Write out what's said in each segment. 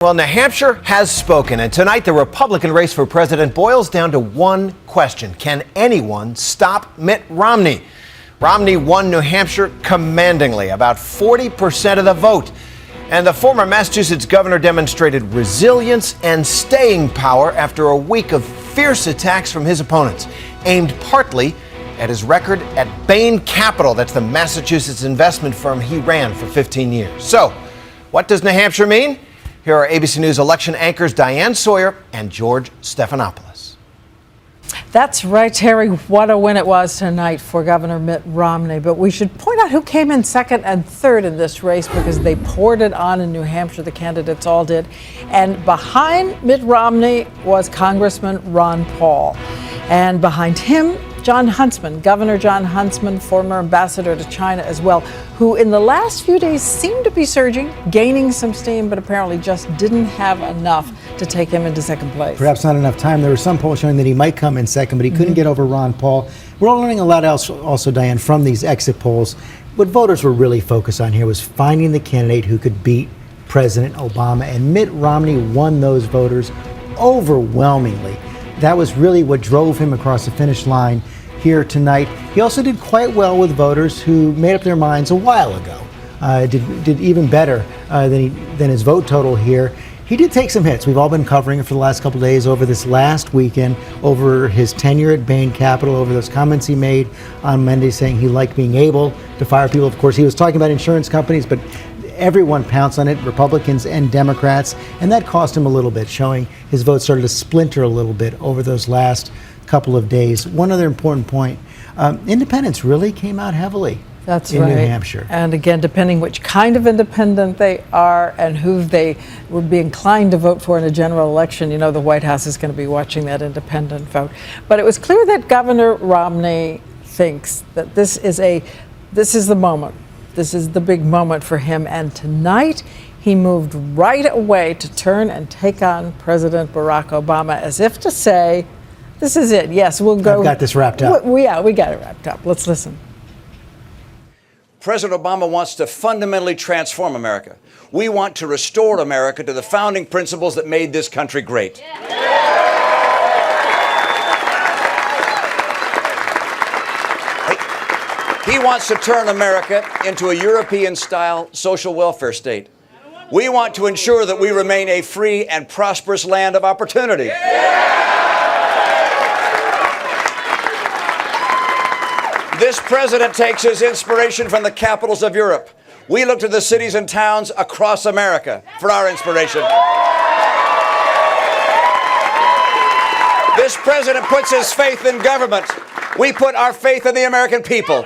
Well, New Hampshire has spoken, and tonight the Republican race for president boils down to one question. Can anyone stop Mitt Romney? Romney won New Hampshire commandingly, about 40% of the vote. And the former Massachusetts governor demonstrated resilience and staying power after a week of fierce attacks from his opponents, aimed partly at his record at Bain Capital. That's the Massachusetts investment firm he ran for 15 years. So, what does New Hampshire mean? Here are ABC News election anchors Diane Sawyer and George Stephanopoulos. That's right, Terry. What a win it was tonight for Governor Mitt Romney. But we should point out who came in second and third in this race, because they poured it on in New Hampshire. The candidates all did. And behind Mitt Romney was Congressman Ron Paul. And behind him, Jon Huntsman, Governor Jon Huntsman, former ambassador to China as well, who in the last few days seemed to be surging, gaining some steam, but apparently just didn't have enough to take him into second place. Perhaps not enough time. There were some polls showing that he might come in second, but he couldn't get over Ron Paul. We're all learning a lot else also, Diane, from these exit polls. What voters were really focused on here was finding the candidate who could beat President Obama, and Mitt Romney won those voters overwhelmingly. That was really what drove him across the finish line here tonight. He also did quite well with voters who made up their minds a while ago. Did even better than his vote total here. He did take some hits. We've all been covering it for the last couple of days, over this last weekend, over his tenure at Bain Capital, over those comments he made on Monday saying he liked being able to fire people. Of course, he was talking about insurance companies, but everyone pounced on it, Republicans and Democrats, and that cost him a little bit, showing his vote started to splinter a little bit over those last couple of days. One other important point, independents really came out heavily. That's in right. New Hampshire. And again, depending which kind of independent they are and who they would be inclined to vote for in a general election, you know, the White House is going to be watching that independent vote. But it was clear that Governor Romney thinks that this is the moment. This is the big moment for him. And tonight, he moved right away to turn and take on President Barack Obama, as if to say, this is it. Yes, we'll go. I've got this wrapped up. We got it wrapped up. Let's listen. President Obama wants to fundamentally transform America. We want to restore America to the founding principles that made this country great. He wants to turn America into a European-style social welfare state. We want to ensure that we remain a free and prosperous land of opportunity. This president takes his inspiration from the capitals of Europe. We look to the cities and towns across America for our inspiration. This president puts his faith in government. We put our faith in the American people.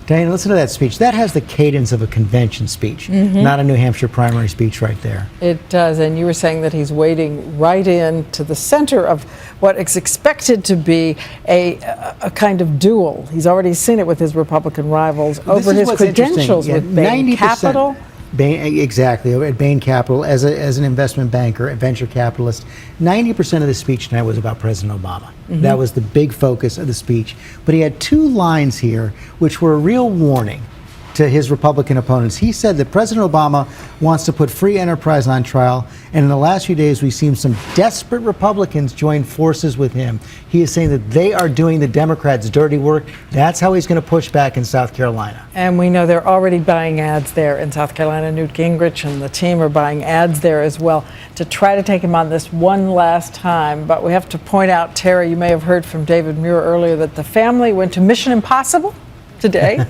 Diane, listen to that speech. That has the cadence of a convention speech, not a New Hampshire primary speech right there. It does, and you were saying that he's wading right into the center of what is expected to be a kind of duel. He's already seen it with his Republican rivals over his credentials with Bain Capital. Exactly, at Bain Capital as an investment banker, a venture capitalist. 90% of the speech tonight was about President Obama. That was the big focus of the speech. But he had two lines here which were a real warning to his Republican opponents. He said that President Obama wants to put free enterprise on trial, and in the last few days we've seen some desperate Republicans join forces with him. He is saying that they are doing the Democrats' dirty work. That's how he's going to push back in South Carolina. And we know they're already buying ads there in South Carolina. Newt Gingrich and the team are buying ads there as well to try to take him on this one last time. But we have to point out, Terry, you may have heard from David Muir earlier that the family went to Mission Impossible today.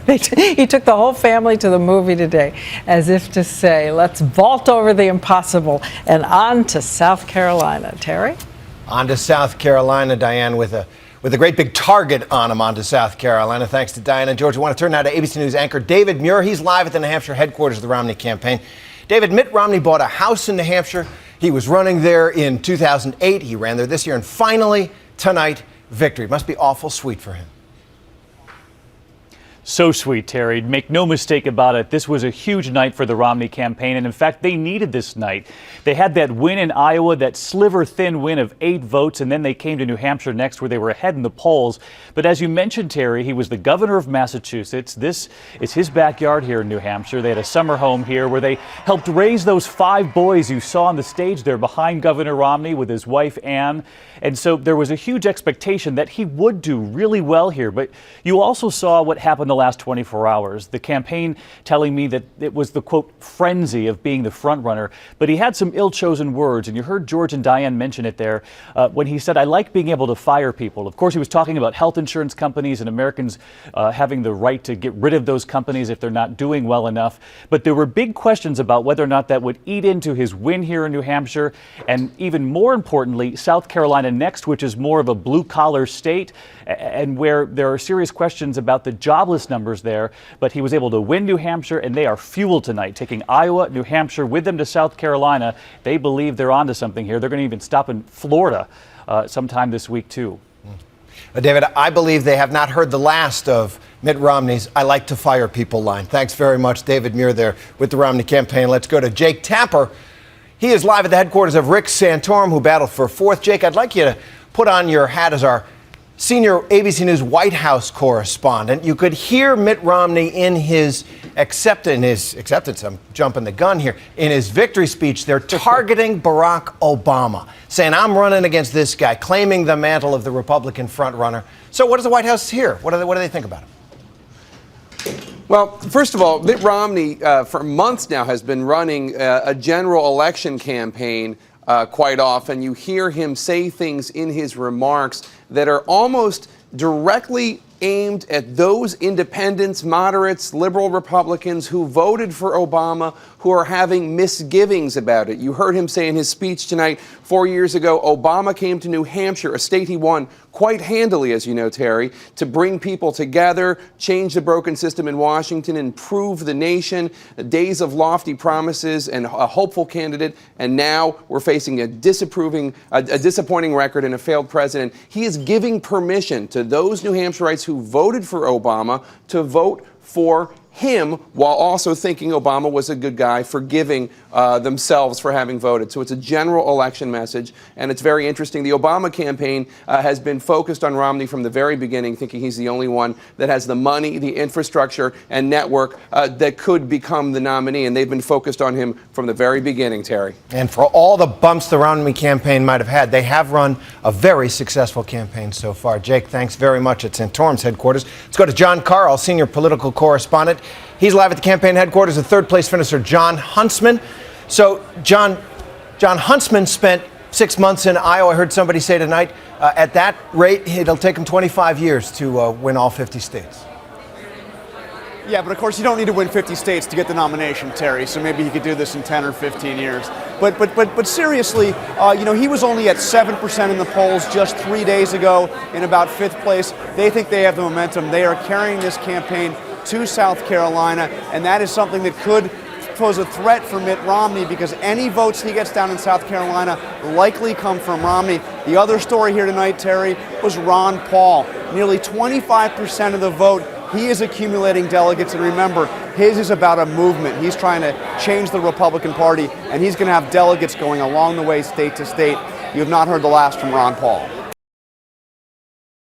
He took the whole family to the movie today, as if to say, let's vault over the impossible and on to South Carolina. Terry? On to South Carolina, Diane, with a great big target on him, on to South Carolina. Thanks to Diane and George. We want to turn now to ABC News anchor David Muir. He's live at the New Hampshire headquarters of the Romney campaign. David, Mitt Romney bought a house in New Hampshire. He was running there in 2008. He ran there this year. And finally, tonight, victory. Must be awful sweet for him. So sweet, Terry. Make no mistake about it. This was a huge night for the Romney campaign. And in fact, they needed this night. They had that win in Iowa, that sliver-thin win of 8 votes. And then they came to New Hampshire next, where they were ahead in the polls. But as you mentioned, Terry, he was the governor of Massachusetts. This is his backyard here in New Hampshire. They had a summer home here where they helped raise those 5 boys you saw on the stage there behind Governor Romney with his wife, Ann. And so there was a huge expectation that he would do really well here. But you also saw what happened the last 24 hours. The campaign telling me that it was the, quote, frenzy of being the front runner. But he had some ill-chosen words, and you heard George and Diane mention it there when he said, "I like being able to fire people." Of course, he was talking about health insurance companies and Americans having the right to get rid of those companies if they're not doing well enough. But there were big questions about whether or not that would eat into his win here in New Hampshire, and even more importantly, South Carolina next, which is more of a blue-collar state, and where there are serious questions about the jobless numbers there. But he was able to win New Hampshire, and they are fueled tonight, taking Iowa, New Hampshire with them to South Carolina. They believe they're onto something here. They're going to even stop in Florida sometime this week, too. David, I believe they have not heard the last of Mitt Romney's "I like to fire people" line. Thanks very much, David Muir, there with the Romney campaign. Let's go to Jake Tapper. He is live at the headquarters of Rick Santorum, who battled for 4th. Jake, I'd like you to put on your hat as our senior ABC News White House correspondent. You could hear Mitt Romney in his acceptance, I'm jumping the gun here, in his victory speech. They're targeting Barack Obama, saying, "I'm running against this guy," claiming the mantle of the Republican frontrunner. So what does the White House hear? What do they think about him? Well, first of all, Mitt Romney, for months now, has been running a general election campaign quite often. You hear him say things in his remarks that are almost directly aimed at those independents, moderates, liberal Republicans who voted for Obama, who are having misgivings about it. You heard him say in his speech tonight, 4 years ago, Obama came to New Hampshire, a state he won quite handily, as you know, Terry, to bring people together, change the broken system in Washington, improve the nation, days of lofty promises and a hopeful candidate, and now we're facing a disappointing record and a failed president. He is giving permission to those New Hampshireites who voted for Obama to vote for him, while also thinking Obama was a good guy, forgiving themselves for having voted. So it's a general election message, and it's very interesting. The Obama campaign has been focused on Romney from the very beginning, thinking he's the only one that has the money, the infrastructure, and network that could become the nominee, and they've been focused on him from the very beginning, Terry. And for all the bumps the Romney campaign might have had, they have run a very successful campaign so far. Jake, thanks very much at Santorum's headquarters. Let's go to John Carl, senior political correspondent. He's live at the campaign headquarters of third-place finisher Jon Huntsman. So, Jon Huntsman spent 6 months in Iowa. I heard somebody say tonight, at that rate, it'll take him 25 years to win all 50 states. Yeah, but of course you don't need to win 50 states to get the nomination, Terry, so maybe he could do this in 10 or 15 years. But seriously, he was only at 7% in the polls just 3 days ago in about 5th place. They think they have the momentum. They are carrying this campaign to South Carolina, and that is something that could pose a threat for Mitt Romney, because any votes he gets down in South Carolina likely come from Romney. The other story here tonight, Terry, was Ron Paul. Nearly 25% of the vote. He is accumulating delegates, and remember, his is about a movement. He's trying to change the Republican Party, and he's going to have delegates going along the way, state to state. You have not heard the last from Ron Paul.